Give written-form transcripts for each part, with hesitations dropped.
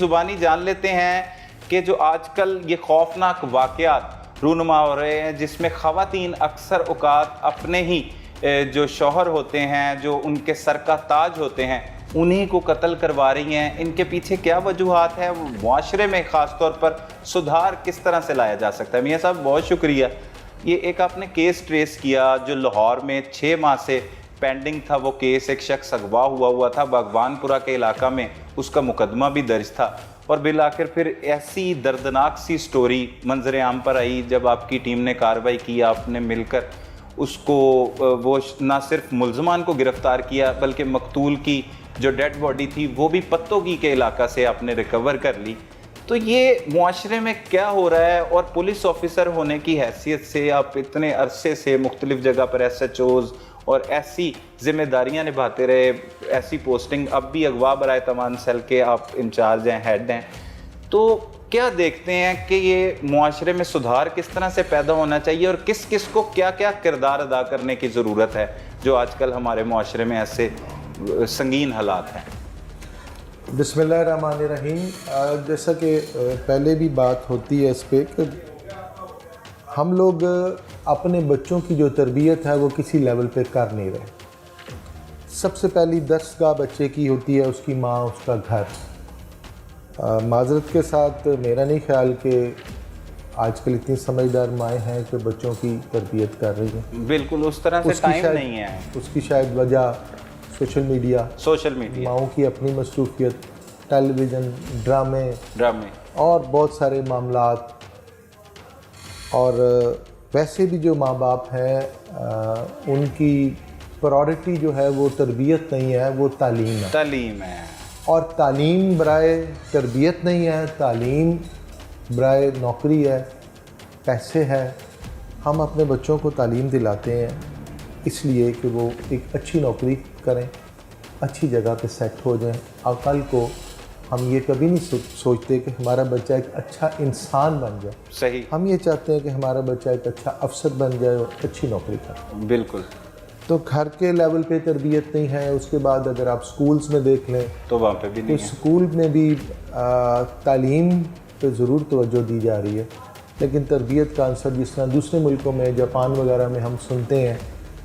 زبانی جان لیتے ہیں کہ جو آج کل یہ خوفناک واقعات رونما ہو رہے ہیں جس میں خواتین اکثر اوقات اپنے ہی جو شوہر ہوتے ہیں جو ان کے سر کا تاج ہوتے ہیں انہی کو قتل کروا رہی ہیں. ان کے پیچھے کیا وجوہات ہیں؟ معاشرے میں خاص طور پر سدھار کس طرح سے لایا جا سکتا ہے؟ میاں صاحب بہت شکریہ. یہ ایک آپ نے کیس ٹریس کیا جو لاہور میں 6 ماہ سے پینڈنگ تھا. وہ کیس ایک شخص اغوا ہوا تھا باغبان پورہ کے علاقہ میں، اس کا مقدمہ بھی درج تھا اور بالآخر پھر ایسی دردناک سی سٹوری منظر عام پر آئی جب آپ کی ٹیم نے کارروائی کی. آپ نے مل کر اس کو وہ نہ صرف ملزمان کو گرفتار کیا بلکہ مقتول کی جو ڈیڈ باڈی تھی وہ بھی پتوگی کے علاقہ سے آپ نے ریکور کر لی. تو یہ معاشرے میں کیا ہو رہا ہے؟ اور پولیس آفیسر ہونے کی حیثیت سے آپ اتنے عرصے سے مختلف جگہ پر ایس ایچ اوز اور ایسی ذمہ داریاں نبھاتے رہے، ایسی پوسٹنگ، اب بھی اغوا برائے تمان سیل کے آپ انچارج ہیں، ہیڈ ہیں. تو کیا دیکھتے ہیں کہ یہ معاشرے میں سدھار کس طرح سے پیدا ہونا چاہیے اور کس کس کو کیا کیا کردار ادا کرنے کی ضرورت ہے جو آج کل ہمارے معاشرے میں ایسے سنگین حالات ہیں؟ بسم اللہ الرحمن الرحیم. جیسا کہ پہلے بھی بات ہوتی ہے اس پہ کہ ہم لوگ اپنے بچوں کی جو تربیت ہے وہ کسی لیول پہ کر نہیں رہے. سب سے پہلی درسگاہ بچے کی ہوتی ہے اس کی ماں، اس کا گھر. معذرت کے ساتھ میرا نہیں خیال کہ آج کل اتنی سمجھدار مائیں ہیں کہ بچوں کی تربیت کر رہی ہیں. بالکل اس طرح سے ٹائم نہیں ہے. اس کی شاید وجہ سوشل میڈیا، ماؤں کی اپنی مصروفیت، ٹیلی ویژن، ڈرامے اور بہت سارے معاملات. اور ویسے بھی جو ماں باپ ہیں ان کی پرائورٹی جو ہے وہ تربیت نہیں ہے، وہ تعلیم ہے. اور تعلیم برائے تربیت نہیں ہے، تعلیم برائے نوکری ہے، پیسے ہے. ہم اپنے بچوں کو تعلیم دلاتے ہیں اس لیے کہ وہ ایک اچھی نوکری کریں، اچھی جگہ پہ سیٹ ہو جائیں. اور کل کو ہم یہ کبھی نہیں سوچتے کہ ہمارا بچہ ایک اچھا انسان بن جائے. صحیح. ہم یہ چاہتے ہیں کہ ہمارا بچہ ایک اچھا افسر بن جائے اور اچھی نوکری کرے. بالکل. تو گھر کے لیول پہ تربیت نہیں ہے. اس کے بعد اگر آپ سکولز میں دیکھ لیں تو وہاں پہ بھی نہیں ہے. سکول میں بھی تعلیم پہ ضرور توجہ دی جا رہی ہے لیکن تربیت کا عنصر جس طرح دوسرے ملکوں میں جاپان وغیرہ میں ہم سنتے ہیں،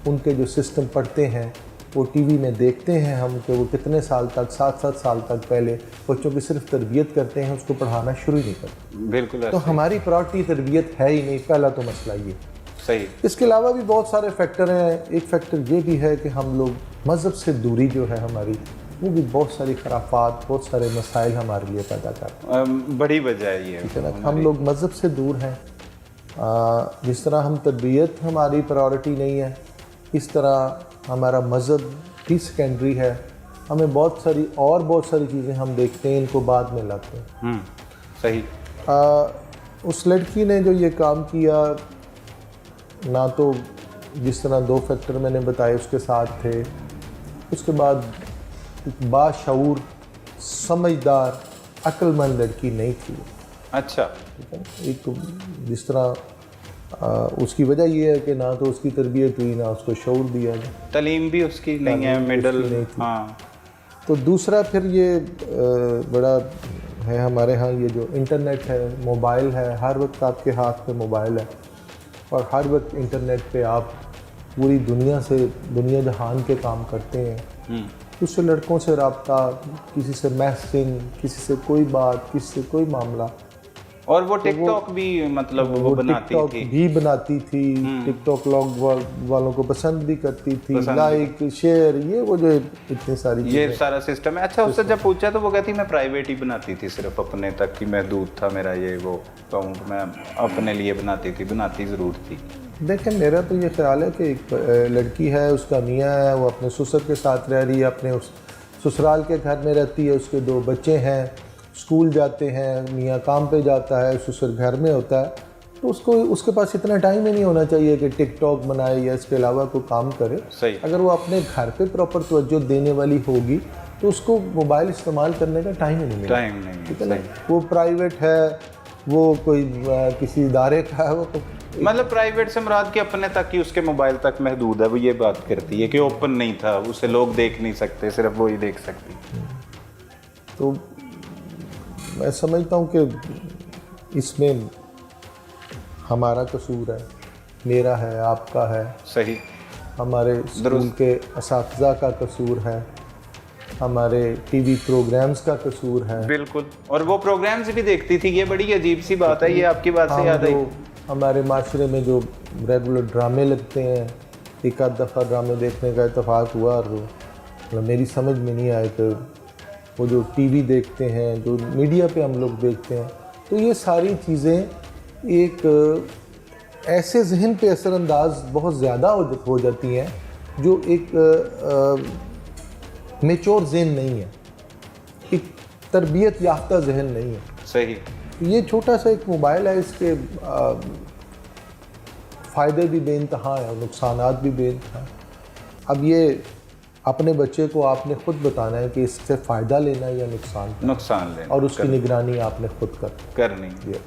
ان کے جو سسٹم پڑھتے ہیں وہ ٹی وی میں دیکھتے ہیں ہم کہ وہ کتنے سال تک 7 سال تک پہلے بچوں کی صرف تربیت کرتے ہیں، اس کو پڑھانا شروع نہیں کرتے. بالکل. تو ہماری پرائورٹی تربیت ہے ہی نہیں. پہلا تو مسئلہ یہ. صحیح. اس کے علاوہ بھی بہت سارے فیکٹر ہیں. ایک فیکٹر یہ بھی ہے کہ ہم لوگ مذہب سے دوری جو ہے ہماری، وہ بھی بہت ساری خرافات، بہت سارے مسائل ہمارے لیے پیدا کرتے ہیں. بڑی وجہ ہے یہ. ہم لوگ مذہب سے دور ہیں. جس طرح ہم تربیت ہماری پرائورٹی نہیں ہے، اس طرح ہمارا مذہب بھی سیکنڈری ہے. ہمیں بہت ساری چیزیں ہم دیکھتے ہیں، ان کو بعد میں لاتے ہیں. صحیح. اس لڑکی نے جو یہ کام کیا، نہ تو جس طرح 2 فیکٹر میں نے بتائے اس کے ساتھ تھے، اس کے بعد باشعور، سمجھدار، عقل مند لڑکی نہیں تھی. اچھا. ایک جس طرح اس کی وجہ یہ ہے کہ نہ تو اس کی تربیت ہوئی، نہ اس کو شعور دیا گیا، تعلیم بھی اس کی نہیں ہے، مڈل. ہاں. تو دوسرا پھر یہ بڑا ہے ہمارے ہاں یہ جو انٹرنیٹ ہے، موبائل ہے، ہر وقت آپ کے ہاتھ پہ موبائل ہے اور ہر وقت انٹرنیٹ پہ آپ پوری دنیا دنیا جہان کے کام کرتے ہیں. اس سے لڑکوں سے رابطہ، کسی سے میسنگ، کسی سے کوئی بات، کسی سے کوئی معاملہ. اور وہ ٹک ٹاک بھی مطلب وہ بناتی تھی. ٹک ٹاک لوگ والوں کو پسند بھی کرتی تھی، لائک، شیئر، یہ وہ جو اتنی ساری یہ سارا سسٹم ہے. اچھا، اس سے جب پوچھا تو وہ کہتی میں پرائیویٹ ہی بناتی تھی، صرف اپنے تک ہی محدود تھا میرا یہ وہ اکاؤنٹ، میں اپنے لیے بناتی ضرور تھی. دیکھیں میرا تو یہ خیال ہے کہ ایک لڑکی ہے، اس کا میاں ہے، وہ اپنے سسر کے ساتھ رہ رہی ہے، اپنے اس سسرال کے گھر میں رہتی ہے، اس کے 2 بچے ہیں، اسکول جاتے ہیں، میاں کام پہ جاتا ہے، سسر گھر میں ہوتا ہے. تو اس کے پاس اتنا ٹائم ہی نہیں ہونا چاہیے کہ ٹک ٹاک بنائے یا اس کے علاوہ کوئی کام کرے. صحیح. اگر وہ اپنے گھر پہ پراپر توجہ دینے والی ہوگی تو اس کو موبائل استعمال کرنے کا ٹائم ہی نہیں ملے. ٹھیک ہے نا. وہ پرائیویٹ ہے، وہ کوئی کسی ادارے کا ہے، وہ مطلب پرائیویٹ سے مراد کہ اپنے تک ہی اس کے موبائل تک محدود ہے. وہ یہ بات کرتی ہے کہ اوپن نہیں تھا، اسے لوگ دیکھ نہیں سکتے، صرف وہی دیکھ سکتی. تو میں سمجھتا ہوں کہ اس میں ہمارا قصور ہے، میرا ہے، آپ کا ہے، صحیح، ہمارے اسکول کے اساتذہ کا قصور ہے، ہمارے ٹی وی پروگرامز کا قصور ہے. بالکل، اور وہ پروگرامز بھی دیکھتی تھی، یہ بڑی عجیب سی بات ہے، یہ آپ کی بات سے یاد آئی. ہمارے معاشرے میں جو ریگولر ڈرامے لگتے ہیں، ایک آدھ دفعہ ڈرامے دیکھنے کا اتفاق ہوا، اور میری سمجھ میں نہیں آئے کہ وہ جو ٹی وی دیکھتے ہیں، جو میڈیا پہ ہم لوگ دیکھتے ہیں، تو یہ ساری چیزیں ایک ایسے ذہن پہ اثر انداز بہت زیادہ ہو جاتی ہیں جو ایک میچور ذہن نہیں ہے، ایک تربیت یافتہ ذہن نہیں ہے. صحیح. یہ چھوٹا سا ایک موبائل ہے، اس کے فائدے بھی بے انتہا ہیں اور نقصانات بھی بے انتہا ہیں. اب یہ اپنے بچے کو آپ نے خود بتانا ہے کہ اس سے فائدہ لینا ہے یا نقصان لینا، اور اس کی نگرانی آپ نے خود کرنی ہے.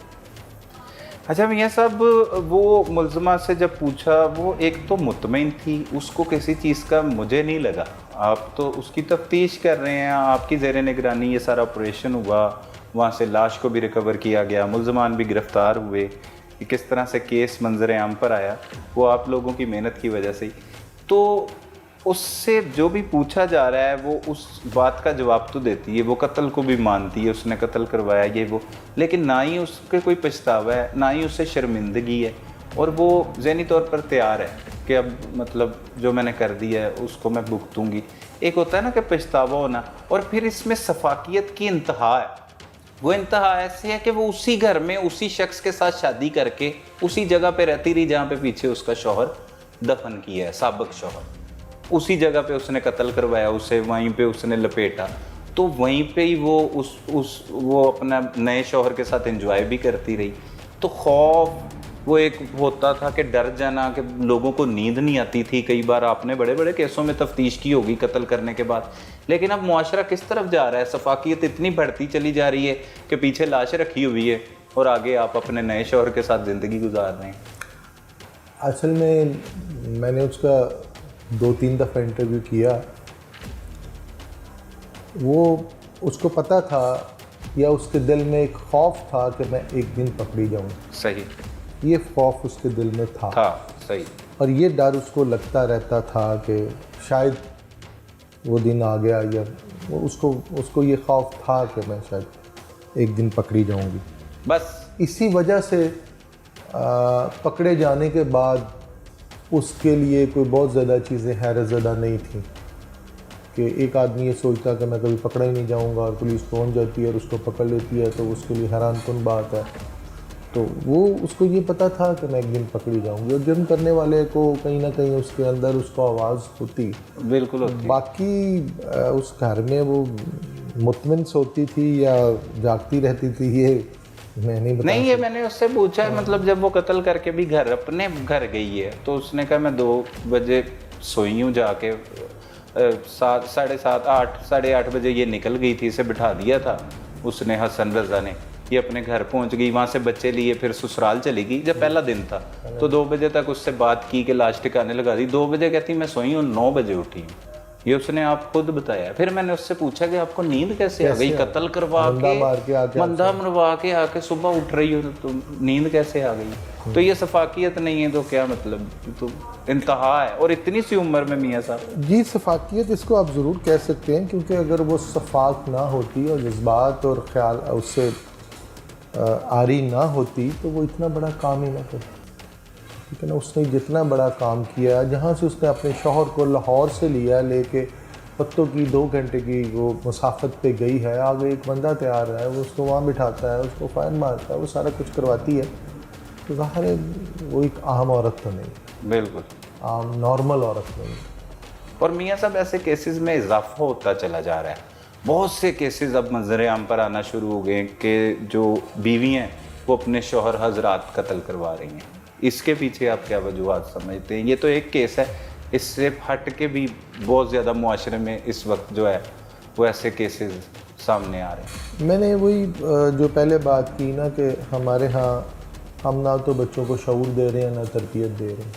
اچھا میاں صاحب، وہ ملزمہ سے جب پوچھا، وہ ایک تو مطمئن تھی، اس کو کسی چیز کا مجھے نہیں لگا. آپ تو اس کی تفتیش کر رہے ہیں، آپ کی زیر نگرانی یہ سارا آپریشن ہوا، وہاں سے لاش کو بھی ریکور کیا گیا، ملزمان بھی گرفتار ہوئے، کس طرح سے کیس منظر عام پر آیا، وہ آپ لوگوں کی محنت کی وجہ سے ہی. تو اس سے جو بھی پوچھا جا رہا ہے وہ اس بات کا جواب تو دیتی ہے، وہ قتل کو بھی مانتی ہے، اس نے قتل کروایا یہ وہ، لیکن نہ ہی اس کے کوئی پچھتاوا ہے، نہ ہی اسے شرمندگی ہے، اور وہ ذہنی طور پر تیار ہے کہ اب مطلب جو میں نے کر دیا ہے اس کو میں بھگتوں گی. ایک ہوتا ہے نا کہ پچھتاوا ہونا، اور پھر اس میں شفافیت کی انتہا ہے. وہ انتہا ایسی ہے کہ وہ اسی گھر میں اسی شخص کے ساتھ شادی کر کے اسی جگہ پہ رہتی رہی جہاں پہ پیچھے اس کا شوہر دفن کیا ہے، سابق شوہر. اسی جگہ پہ اس نے قتل کروایا اسے، وہیں پہ اس نے لپیٹا، تو وہیں پہ ہی وہ اپنا نئے شوہر کے ساتھ انجوائے بھی کرتی رہی. تو خوف وہ ایک ہوتا تھا کہ ڈر جانا، کہ لوگوں کو نیند نہیں آتی تھی. کئی بار آپ نے بڑے بڑے کیسوں میں تفتیش کی ہوگی قتل کرنے کے بعد، لیکن اب معاشرہ کس طرف جا رہا ہے؟ شفافیت اتنی بڑھتی چلی جا رہی ہے کہ پیچھے لاش رکھی ہوئی ہے اور آگے آپ اپنے نئے شوہر کے ساتھ زندگی گزار رہے ہیں. اصل میں نے اس کا 2-3 دفعہ انٹرویو کیا. وہ اس کو پتہ تھا یا اس کے دل میں ایک خوف تھا کہ میں ایک دن پکڑی جاؤں. صحیح. یہ خوف اس کے دل میں تھا. صحیح. اور یہ ڈر اس کو لگتا رہتا تھا کہ شاید وہ دن آ گیا، یا اس کو یہ خوف تھا کہ میں شاید ایک دن پکڑی جاؤں گی. بس اسی وجہ سے پکڑے جانے کے بعد اس کے لیے کوئی بہت زیادہ چیزیں حیرت زدہ نہیں تھیں کہ ایک آدمی یہ سوچتا کہ میں کبھی پکڑا ہی نہیں جاؤں گا، اور پولیس پہنچ جاتی ہے اور اس کو پکڑ لیتی ہے تو اس کے لیے حیران کن بات ہے. تو وہ اس کو یہ پتہ تھا کہ میں ایک دن پکڑی جاؤں گی، اور جرم کرنے والے کو کہیں نہ کہیں اس کے اندر اس کو آواز ہوتی. بالکل ہوتی. باقی اس گھر میں وہ مطمئن سوتی تھی یا جاگتی رہتی تھی، یہ میں نہیں، یہ میں نے اس سے پوچھا ہے. مطلب جب وہ قتل کر کے بھی اپنے گھر گئی ہے تو اس نے کہا میں 2 بجے سوئی ہوں جا کے، 7، 7:30، 8، 8:30 بجے یہ نکل گئی تھی، اسے بٹھا دیا تھا اس نے، حسن رضا نے. یہ اپنے گھر پہنچ گئی، وہاں سے بچے لیے پھر سسرال چلی گئی. جب پہلا دن تھا تو 2 بجے تک اس سے بات کی کہ لاش ٹھکانے لگا دی. 2 بجے کہتی میں سوئی ہوں، 9 بجے اٹھی ہوں. یہ اس نے آپ خود بتایا. پھر میں نے اس سے پوچھا کہ آپ کو نیند کیسے آ گئی؟ قتل کروا کے مندہ مروا کے آ کے صبح اٹھ رہی ہو تو نیند کیسے آ گئی؟ تو یہ شفافیت نہیں ہے تو کیا مطلب؟ تو انتہا ہے. اور اتنی سی عمر میں میاں صاحب. جی شفافیت اس کو آپ ضرور کہہ سکتے ہیں، کیونکہ اگر وہ شفاف نہ ہوتی اور جذبات اور خیال اس سے عاری نہ ہوتی تو وہ اتنا بڑا کام ہی نہ کرتی. ٹھیک ہے نا؟ اس نے جتنا بڑا کام کیا، جہاں سے اس نے اپنے شوہر کو لاہور سے لیا، لے کے پتوں کی 2 گھنٹے کی وہ مسافت پہ گئی ہے، آگے ایک بندہ تیار ہے، وہ اس کو وہاں بٹھاتا ہے، اس کو فائن مارتا ہے، وہ سارا کچھ کرواتی ہے. تو ظاہر ہے وہ ایک عام عورت تو نہیں، بالکل عام نارمل عورت نہیں. اور میاں صاحب ایسے کیسز میں اضافہ ہوتا چلا جا رہا ہے. بہت سے کیسز اب منظر عام پر آنا شروع ہو گئے کہ جو بیوی ہیں وہ اپنے شوہر حضرات قتل کروا رہی ہیں. اس کے پیچھے آپ کیا وجوہات سمجھتے ہیں؟ یہ تو ایک کیس ہے، اس سے ہٹ کے بھی بہت زیادہ معاشرے میں اس وقت جو ہے وہ ایسے کیسز سامنے آ رہے ہیں. میں نے وہی جو پہلے بات کی نا کہ ہمارے ہاں ہم نہ تو بچوں کو شعور دے رہے ہیں، نہ تربیت دے رہے ہیں.